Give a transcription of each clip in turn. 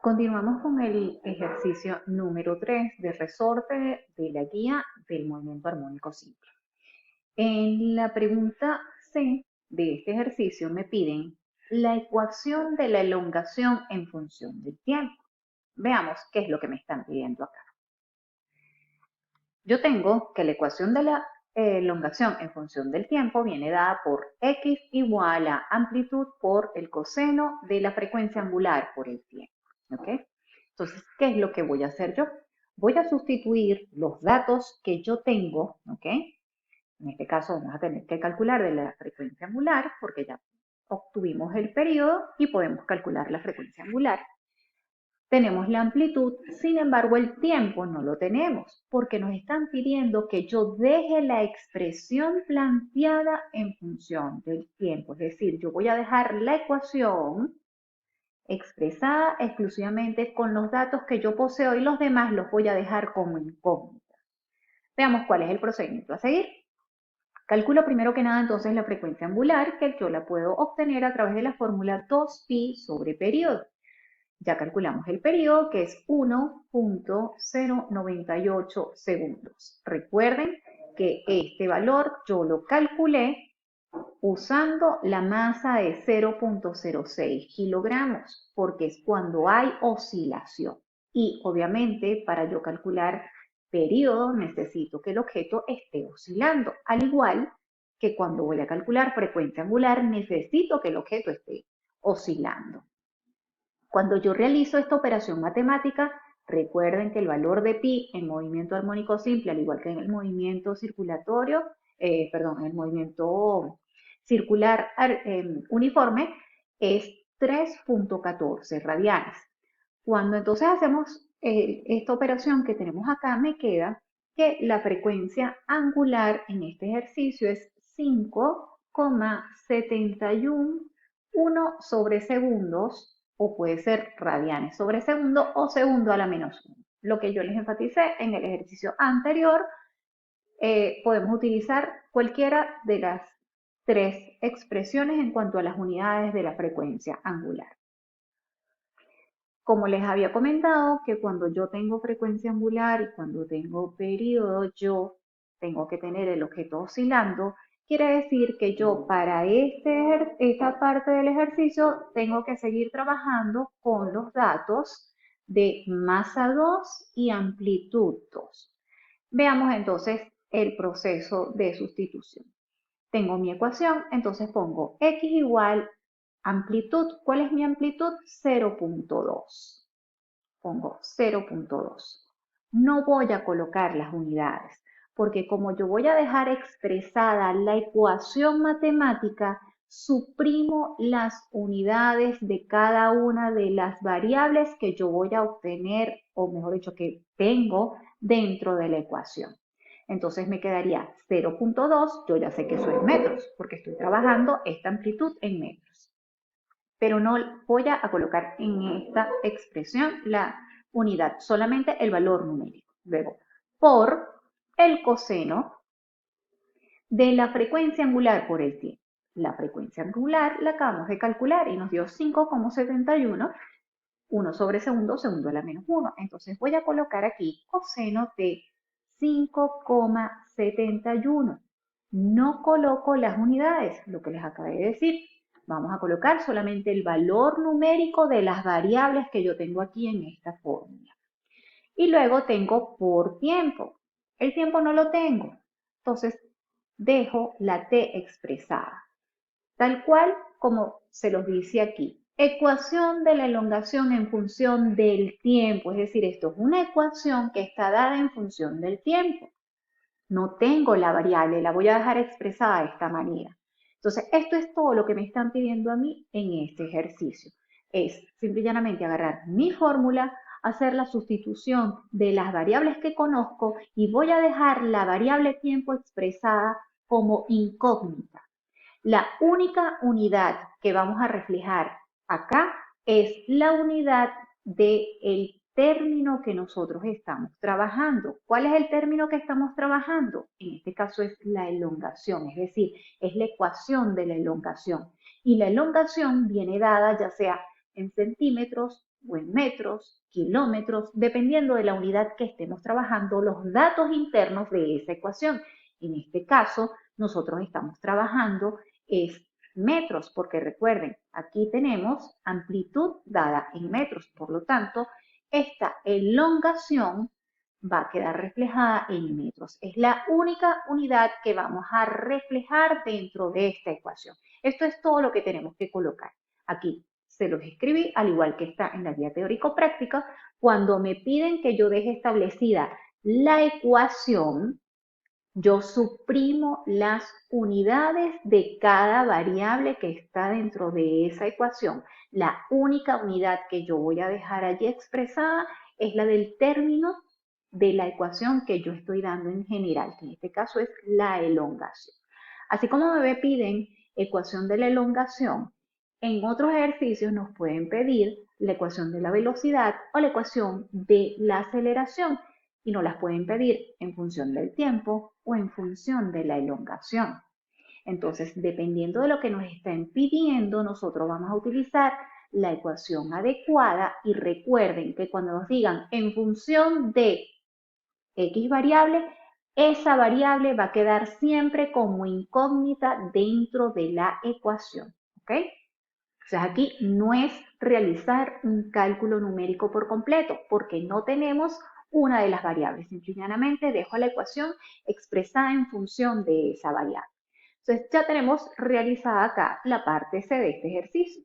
Continuamos con el ejercicio número 3 de resorte de la guía del movimiento armónico simple. En la pregunta C de este ejercicio me piden la ecuación de la elongación en función del tiempo. Veamos qué es lo que me están pidiendo acá. Yo tengo que la ecuación de la elongación en función del tiempo viene dada por x igual a amplitud por el coseno de la frecuencia angular por el tiempo. ¿Ok? Entonces, ¿qué es lo que voy a hacer yo? Voy a sustituir los datos que yo tengo, ¿ok? En este caso vamos a tener que calcular de la frecuencia angular porque ya obtuvimos el periodo y podemos calcular la frecuencia angular. Tenemos la amplitud, sin embargo el tiempo no lo tenemos porque nos están pidiendo que yo deje la expresión planteada en función del tiempo. Es decir, yo voy a dejar la ecuación expresada exclusivamente con los datos que yo poseo y los demás los voy a dejar como incógnitas. Veamos cuál es el procedimiento a seguir. Calculo primero que nada entonces la frecuencia angular, que yo la puedo obtener a través de la fórmula 2pi sobre periodo. Ya calculamos el periodo, que es 1.098 segundos. Recuerden que este valor yo lo calculé usando la masa de 0.06 kilogramos, porque es cuando hay oscilación. Y obviamente para yo calcular periodo necesito que el objeto esté oscilando, al igual que cuando voy a calcular frecuencia angular necesito que el objeto esté oscilando. Cuando yo realizo esta operación matemática, recuerden que el valor de pi en movimiento armónico simple, al igual que en el movimiento circulatorio, en el movimiento circular uniforme, es 3.14 radianes. Cuando entonces hacemos esta operación que tenemos acá, me queda que la frecuencia angular en este ejercicio es 5,711 sobre segundos, o puede ser radianes sobre segundo o segundo a la menos 1. Lo que yo les enfaticé en el ejercicio anterior, podemos utilizar cualquiera de las tres expresiones en cuanto a las unidades de la frecuencia angular. Como les había comentado, que cuando yo tengo frecuencia angular y cuando tengo periodo, yo tengo que tener el objeto oscilando. Quiere decir que yo para esta parte del ejercicio tengo que seguir trabajando con los datos de masa 2 y amplitud 2. Veamos entonces el proceso de sustitución. Tengo mi ecuación, entonces pongo x igual amplitud. ¿Cuál es mi amplitud? 0.2. Pongo 0.2. No voy a colocar las unidades, porque como yo voy a dejar expresada la ecuación matemática, suprimo las unidades de cada una de las variables que yo voy a obtener, o mejor dicho, que tengo dentro de la ecuación. Entonces me quedaría 0.2, yo ya sé que eso es metros, porque estoy trabajando esta amplitud en metros. Pero no voy a colocar en esta expresión la unidad, solamente el valor numérico. Luego, por el coseno de la frecuencia angular por el tiempo. La frecuencia angular la acabamos de calcular y nos dio 5,71, 1 sobre segundo, segundo a la menos 1. Entonces voy a colocar aquí coseno de 5,71. No coloco las unidades, lo que les acabé de decir. Vamos a colocar solamente el valor numérico de las variables que yo tengo aquí en esta fórmula. Y luego tengo por tiempo. El tiempo no lo tengo. Entonces dejo la t expresada. Tal cual como se los dice aquí. Ecuación de la elongación en función del tiempo. Es decir, esto es una ecuación que está dada en función del tiempo. No tengo la variable, la voy a dejar expresada de esta manera. Entonces, esto es todo lo que me están pidiendo a mí en este ejercicio. Es simple y llanamente agarrar mi fórmula, hacer la sustitución de las variables que conozco y voy a dejar la variable tiempo expresada como incógnita. La única unidad que vamos a reflejar acá es la unidad del término que nosotros estamos trabajando. ¿Cuál es el término que estamos trabajando? En este caso es la elongación, es decir, es la ecuación de la elongación. Y la elongación viene dada ya sea en centímetros o en metros, kilómetros, dependiendo de la unidad que estemos trabajando, los datos internos de esa ecuación. En este caso, nosotros estamos trabajando es metros, porque recuerden, aquí tenemos amplitud dada en metros, por lo tanto, esta elongación va a quedar reflejada en metros. Es la única unidad que vamos a reflejar dentro de esta ecuación. Esto es todo lo que tenemos que colocar. Aquí se los escribí, al igual que está en la guía teórico-práctica. Cuando me piden que yo deje establecida la ecuación, yo suprimo las unidades de cada variable que está dentro de esa ecuación. La única unidad que yo voy a dejar allí expresada es la del término de la ecuación que yo estoy dando en general, que en este caso es la elongación. Así como me piden ecuación de la elongación, en otros ejercicios nos pueden pedir la ecuación de la velocidad o la ecuación de la aceleración y nos las pueden pedir en función del tiempo o en función de la elongación. Entonces, dependiendo de lo que nos estén pidiendo, nosotros vamos a utilizar la ecuación adecuada y recuerden que cuando nos digan en función de X variable, esa variable va a quedar siempre como incógnita dentro de la ecuación. ¿Ok? Entonces aquí no es realizar un cálculo numérico por completo, porque no tenemos una de las variables. Simplemente dejo la ecuación expresada en función de esa variable. Entonces ya tenemos realizada acá la parte C de este ejercicio.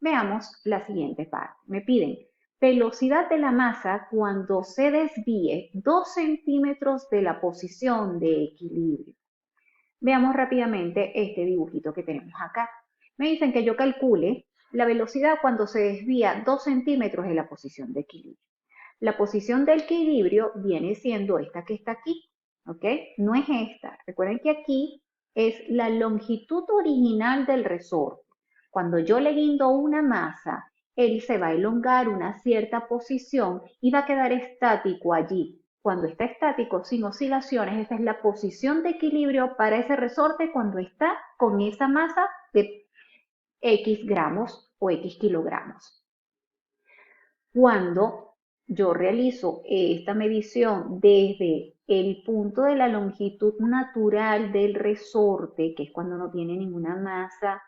Veamos la siguiente parte. Me piden velocidad de la masa cuando se desvíe 2 centímetros de la posición de equilibrio. Veamos rápidamente este dibujito que tenemos acá. Me dicen que yo calcule la velocidad cuando se desvía 2 centímetros de la posición de equilibrio. La posición de equilibrio viene siendo esta que está aquí, ¿ok? No es esta. Recuerden que aquí es la longitud original del resorte. Cuando yo le guindo una masa, él se va a elongar una cierta posición y va a quedar estático allí. Cuando está estático, sin oscilaciones, esa es la posición de equilibrio para ese resorte cuando está con esa masa de X gramos o X kilogramos. Cuando yo realizo esta medición desde el punto de la longitud natural del resorte, que es cuando no tiene ninguna masa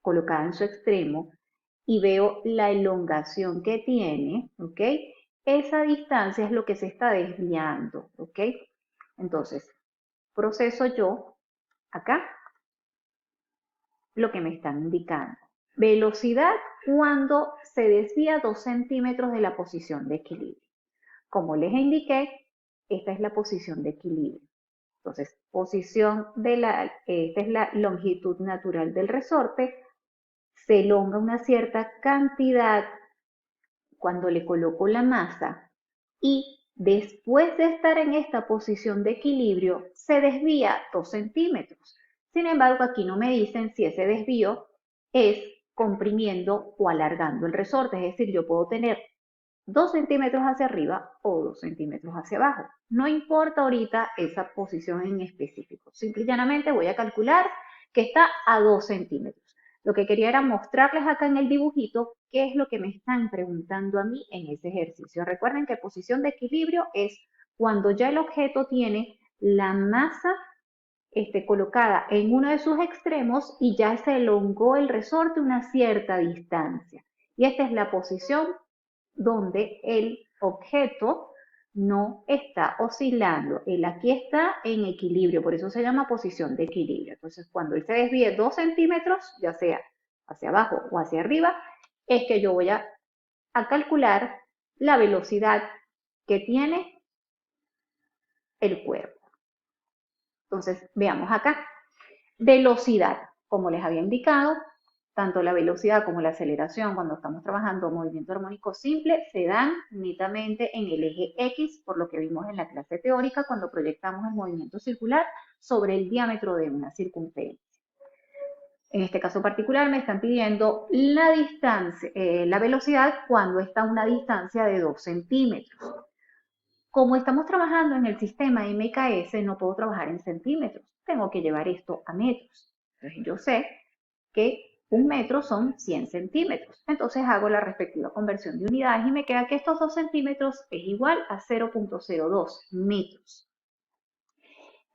colocada en su extremo, y veo la elongación que tiene, ¿ok? Esa distancia es lo que se está desviando, ¿ok? Entonces, proceso yo acá lo que me están indicando. Velocidad cuando se desvía 2 centímetros de la posición de equilibrio. Como les indiqué, esta es la posición de equilibrio. Entonces, esta es la longitud natural del resorte, se elonga una cierta cantidad cuando le coloco la masa y después de estar en esta posición de equilibrio se desvía 2 centímetros. Sin embargo, aquí no me dicen si ese desvío es comprimiendo o alargando el resorte, es decir, yo puedo tener 2 centímetros hacia arriba o 2 centímetros hacia abajo. No importa ahorita esa posición en específico. Simple y llanamente voy a calcular que está a 2 centímetros. Lo que quería era mostrarles acá en el dibujito qué es lo que me están preguntando a mí en ese ejercicio. Recuerden que posición de equilibrio es cuando ya el objeto tiene la masa colocada en uno de sus extremos y ya se elongó el resorte una cierta distancia. Y esta es la posición donde el objeto no está oscilando. Él aquí está en equilibrio, por eso se llama posición de equilibrio. Entonces, cuando él se desvíe 2 centímetros, ya sea hacia abajo o hacia arriba, es que yo voy a calcular la velocidad que tiene el cuerpo. Entonces, veamos acá. Velocidad, como les había indicado, tanto la velocidad como la aceleración cuando estamos trabajando movimiento armónico simple se dan netamente en el eje X, por lo que vimos en la clase teórica cuando proyectamos el movimiento circular sobre el diámetro de una circunferencia. En este caso particular me están pidiendo la distancia, la velocidad cuando está a una distancia de 2 centímetros. Como estamos trabajando en el sistema MKS, no puedo trabajar en centímetros, tengo que llevar esto a metros. Entonces yo sé que un metro son 100 centímetros. Entonces hago la respectiva conversión de unidades y me queda que estos 2 centímetros es igual a 0.02 metros.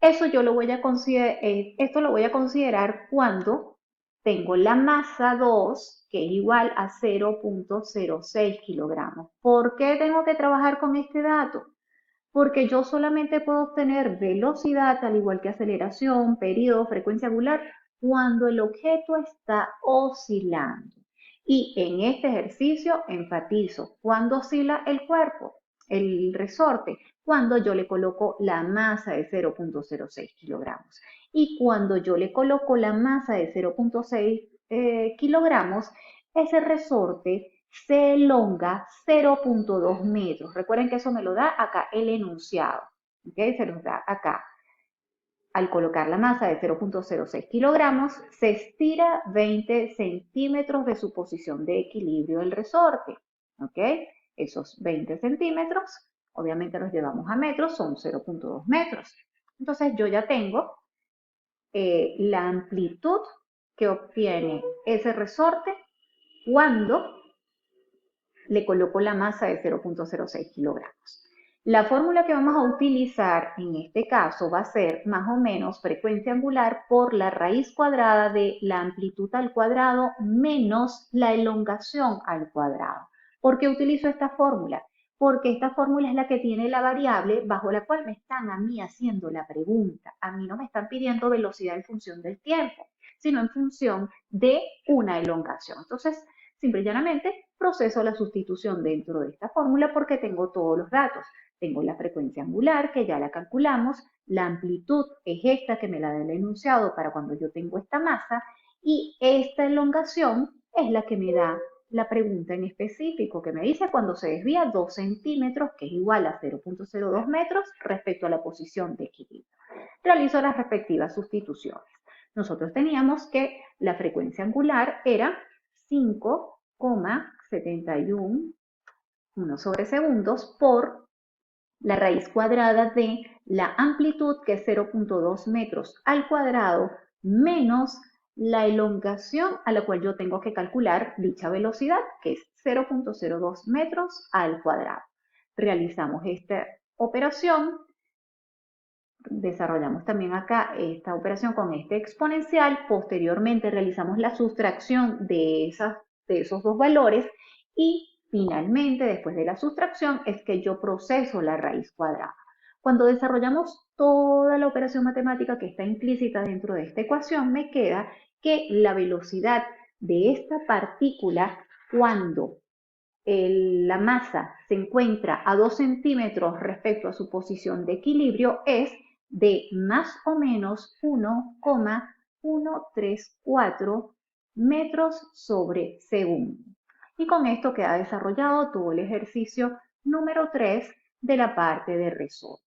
Eso yo lo voy a considerar, esto lo voy a considerar cuando tengo la masa 2, que es igual a 0.06 kilogramos. ¿Por qué tengo que trabajar con este dato? Porque yo solamente puedo obtener velocidad, al igual que aceleración, periodo, frecuencia angular, cuando el objeto está oscilando. Y en este ejercicio enfatizo, ¿cuándo oscila el cuerpo, el resorte? Cuando yo le coloco la masa de 0.06 kilogramos. Y cuando yo le coloco la masa de 0.6 kilogramos, ese resorte se elonga 0.2 metros. Recuerden que eso me lo da acá el enunciado. ¿Okay? Se nos da acá. Al colocar la masa de 0.06 kilogramos, se estira 20 centímetros de su posición de equilibrio del resorte. ¿Ok? Esos 20 centímetros, obviamente los llevamos a metros, son 0.2 metros. Entonces yo ya tengo la amplitud que obtiene ese resorte cuando le coloco la masa de 0.06 kilogramos. La fórmula que vamos a utilizar en este caso va a ser más o menos frecuencia angular por la raíz cuadrada de la amplitud al cuadrado menos la elongación al cuadrado. ¿Por qué utilizo esta fórmula? Porque esta fórmula es la que tiene la variable bajo la cual me están a mí haciendo la pregunta. A mí no me están pidiendo velocidad en función del tiempo, sino en función de una elongación. Entonces, simple y llanamente, proceso la sustitución dentro de esta fórmula porque tengo todos los datos. Tengo la frecuencia angular, que ya la calculamos, la amplitud es esta que me la da el enunciado para cuando yo tengo esta masa, y esta elongación es la que me da la pregunta en específico, que me dice cuando se desvía 2 centímetros, que es igual a 0.02 metros respecto a la posición de equilibrio. Realizo las respectivas sustituciones. Nosotros teníamos que la frecuencia angular era 5,71 sobre segundos por la raíz cuadrada de la amplitud, que es 0.2 metros al cuadrado, menos la elongación a la cual yo tengo que calcular dicha velocidad, que es 0.02 metros al cuadrado. Realizamos esta operación, desarrollamos también acá esta operación con este exponencial, posteriormente realizamos la sustracción de esos dos valores y finalmente, después de la sustracción, es que yo proceso la raíz cuadrada. Cuando desarrollamos toda la operación matemática que está implícita dentro de esta ecuación, me queda que la velocidad de esta partícula cuando la masa se encuentra a 2 centímetros respecto a su posición de equilibrio es de más o menos 1,134 metros sobre segundo. Y con esto queda desarrollado todo el ejercicio número 3 de la parte de resorte.